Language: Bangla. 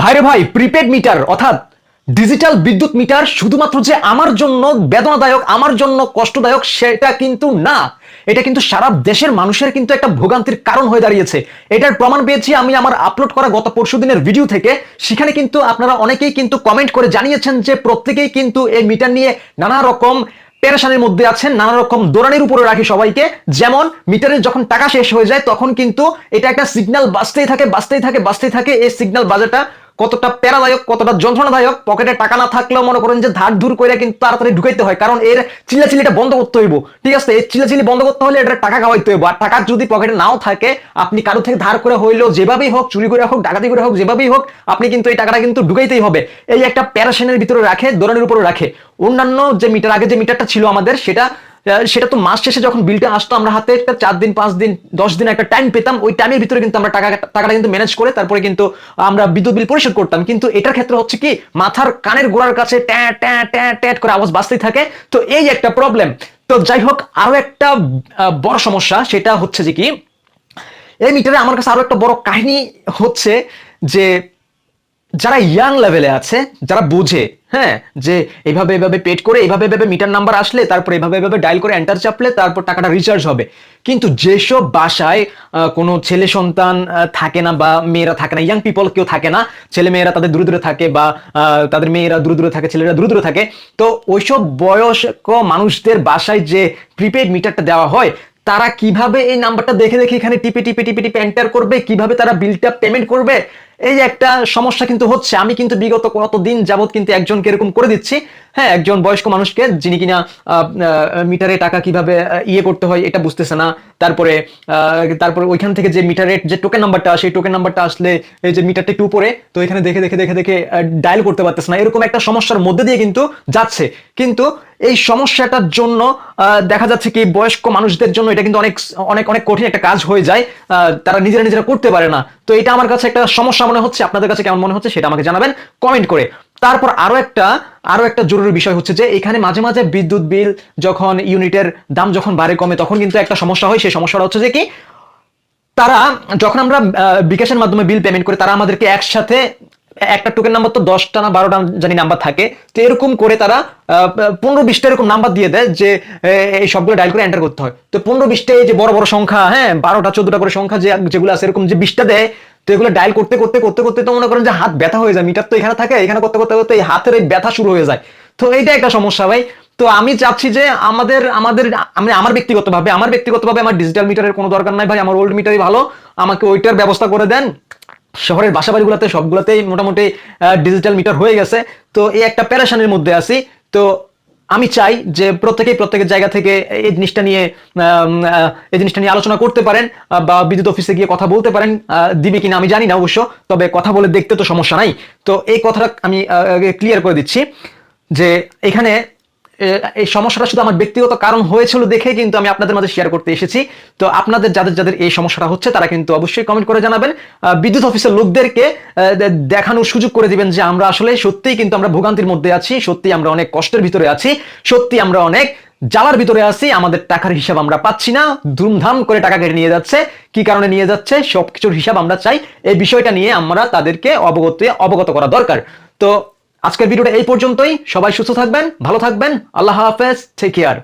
ভাইরে ভাই, প্রিপেড মিটার অর্থাৎ ডিজিটাল বিদ্যুৎ মিটার শুধুমাত্র যে আমার জন্য বেদনাদায়ক, আমার জন্য কষ্টদায়ক সেটা কিন্তু না। এটা কিন্তু সারা দেশের মানুষের কিন্তু একটা ভোগান্তির কারণ হয়ে দাঁড়িয়েছে। এটার প্রমাণ পেয়েছি আমি আমার আপলোড করা গত পরশুদিনের ভিডিও থেকে। সেখানে কিন্তু আপনারা অনেকেই কিন্তু কমেন্ট করে জানিয়েছেন যে প্রত্যেকেই কিন্তু এই মিটার নিয়ে নানা রকম পেরেশানির মধ্যে আছেন, নানা রকম দৌড়ানির উপরে রাখি সবাইকে। যেমন মিটারের যখন টাকা শেষ হয়ে যায় তখন কিন্তু এটা একটা সিগন্যাল বাজতেই থাকে বাজতেই থাকে বাজতেই থাকে। এই সিগন্যাল বাজাটা কতটা প্যারাদায়ক, কতটা যন্ত্রণাদায়ক। পকেটে টাকা না থাকলেও মনে করেন যে ধার ধুর করে কিন্তু তাড়াতাড়ি ঢুকাইতে হয়, কারণ এর চিল্লাচিল্লিটা বন্ধ করতে হইব। ঠিক আছে, এই চিল্লাচিল্লি বন্ধ করতে হলে এটা টাকা খাওয়াইতে হইব। আর টাকা যদি পকেটে নাও থাকে, আপনি কারো থেকে ধার করে হইলেও, যেভাবেই হোক, চুরি করে হোক, ডাকাতি করে হোক, যেভাবেই হোক, আপনি কিন্তু এই টাকাটা কিন্তু ঢুকাইতেই হবে। এই একটা প্যারাশনের ভিতরে রাখে, দৌড়ানির উপরে রাখে। অন্যান্য যে মিটার, আগে যে মিটারটা ছিল আমাদের, সেটা তো মাস শেষে যখন বিলটা আসতো আমরা হাতে একটা 4 দিন 5 দিন 10 দিন একটা টাইম পেতাম। ওই টাইমের ভিতরে কিন্তু আমরা টাকাটা কিন্তু ম্যানেজ করে তারপরে কিন্তু আমরা বিদ্যুৎ বিল পরিশোধ করতাম। কিন্তু এটার ক্ষেত্রে হচ্ছে কি, মাথার কানের গোড়ার কাছে ট্যাঁ ট্যাঁ ট্যাঁ ট্যাঁ করে আওয়াজ বাজতেই থাকে। তো এই একটা প্রবলেম। তো যাই হোক, আরো একটা বড় সমস্যা সেটা হচ্ছে যে কি, এই মিটারে আমার কাছে আরো একটা বড় কাহিনী হচ্ছে যে যারা ইয়াং লেভেলে আছে, যারা বোঝে, হ্যাঁ, যে এইভাবে এভাবে পেড করে এইভাবে এভাবে মিটার নাম্বার আসলে তারপর এইভাবে এভাবে ডায়াল করে এন্টার চাপলে তারপর টাকাটা রিচার্জ হবে। কিন্তু যেসব বাসায় কোনো ছেলে সন্তান থাকে না বা মেয়েরা থাকে না, ইয়াং পিপল কেউ থাকে না, ছেলে মেয়েরা তাদের দূরে দূরে থাকে বা তাদের মেয়েরা দূরে দূরে থাকে, ছেলেরা দূরে দূরে থাকে, তো ওইসব বয়স্ক মানুষদের বাসায় যে প্রিপেড মিটারটা দেওয়া হয়, তারা কিভাবে এই নাম্বারটা দেখে দেখে এখানে টিপে টিপে টিপে টিপে এন্টার করবে, কিভাবে তারা বিলটা পেমেন্ট করবে, এই একটা সমস্যা কিন্তু হচ্ছে। আমি কিন্তু বিগত কতদিন যাবত কিন্তু একজনকে এরকম করে দিচ্ছি, হ্যাঁ, একজন বয়স্ক মানুষকে, যিনি কিনা মিটারে টাকা কিভাবে ইয়ে করতে হয় এটা বুঝতেছে না। তারপরে ওইখান থেকে যে মিটারের যে টোকেন নাম্বারটা, সেই টোকেন নাম্বারটা আসলে এই যে মিটারটা একটু উপরে, তো এখানে দেখে দেখে দেখে দেখে ডায়াল করতে পারতেছে না। এরকম একটা সমস্যার মধ্যে দিয়ে কিন্তু যাচ্ছে। কিন্তু এই সমস্যাটার জন্য দেখা যাচ্ছে কি, বয়স্ক মানুষদের জন্য এটা কিন্তু অনেক অনেক অনেক কঠিন একটা কাজ হয়ে যায়। তারা নিজেরা করতে পারে না। তো এটা আমার কাছে একটা সমস্যা মনে হচ্ছে। আপনাদের কাছে কেমন মনে হচ্ছে সেটা আমাকে জানাবেন কমেন্ট করে। তারপর আরো একটা জরুরি বিষয় হচ্ছে যে এখানে মাঝে মাঝে বিদ্যুৎ বিল যখন ইউনিটের দাম যখন বাড়ে কমে, তখন কিন্তু একটা সমস্যা হয়। সেই সমস্যাটা হচ্ছে যে কি, তারা যখন আমরা বিকাশের মাধ্যমে বিল পেমেন্ট করি, তারা আমাদেরকে একসাথে একটা টোকেন নাম্বার তো 10টা না 12টা জানি নাম্বার থাকে, তো এরকম করে তারা 15-20টা এরকম নাম্বার দিয়ে দেয় যে এই সবগুলো ডায়াল করে এন্টার করতে হয়। তো 15-20টা এই যে বড় বড় সংখ্যা, হ্যাঁ, 12টা 14টা করে সংখ্যা যেগুলো আছে, এরকম যে 20টা দেয়, তো এগুলো ডায়াল করতে করতে করতে করতে তো মনে করেন যে হাত ব্যথা হয়ে যায়। মিটার তো এখানে থাকে, এখানে করতে করতে করতে এই হাতের এই ব্যথা শুরু হয়ে যায়। তো এইটা একটা সমস্যা ভাই। তো আমি চাচ্ছি যে আমার ব্যক্তিগতভাবে আমার ডিজিটাল মিটারের কোনো দরকার নাই ভাই, আমার ওল্ড মিটারই ভালো। আমাকে ওইটার ব্যবস্থা করে দেন। শহরের বাসাবাড়িগুলোতে সবগুলোতেই মোটামুটি ডিজিটাল মিটার হয়ে গেছে। তো এই একটা প্যারেশানির মধ্যে আছি। তো আমি চাই যে প্রত্যেকের জায়গা থেকে এই জিনিসটা নিয়ে আলোচনা করতে পারেন, বা বিদ্যুৎ অফিসে গিয়ে কথা বলতে পারেন। দিবে কিনা আমি জানি না অবশ্য, তবে কথা বলে দেখতে তো সমস্যা নাই। তো এই কথাটা আমি ক্লিয়ার করে দিচ্ছি যে এখানে এই সমস্যাটা শুধু আমার ব্যক্তিগত কারণ হয়েছিল দেখে কিন্তু আমি আপনাদের মাঝে শেয়ার করতে এসেছি। তো আপনাদের যাদের এই সমস্যাটা হচ্ছে তারা কিন্তু অবশ্যই কমেন্ট করে জানাবেন। বিদ্যুৎ অফিসের লোকদেরকে দেখানোর সুযোগ করে দিবেন যে আমরা আসলে সত্যিই কিন্তু আমরা ভোগান্তির মধ্যে আছি, সত্যি আমরা অনেক কষ্টের ভিতরে আছি, সত্যি আমরা অনেক জ্বালার ভিতরে আছি। আমাদের টাকার হিসাব আমরা পাচ্ছি না, ধুমধাম করে টাকা কেটে নিয়ে যাচ্ছে। কি কারণে নিয়ে যাচ্ছে, সবকিছুর হিসাব আমরা চাই। এই বিষয়টা নিয়ে আমরা তাদেরকে অবগত করা দরকার। তো আজকের ভিডিওটা এই পর্যন্তই। সবাই সুস্থ থাকবেন, ভালো থাকবেন। আল্লাহ হাফেজ, টেক কেয়ার।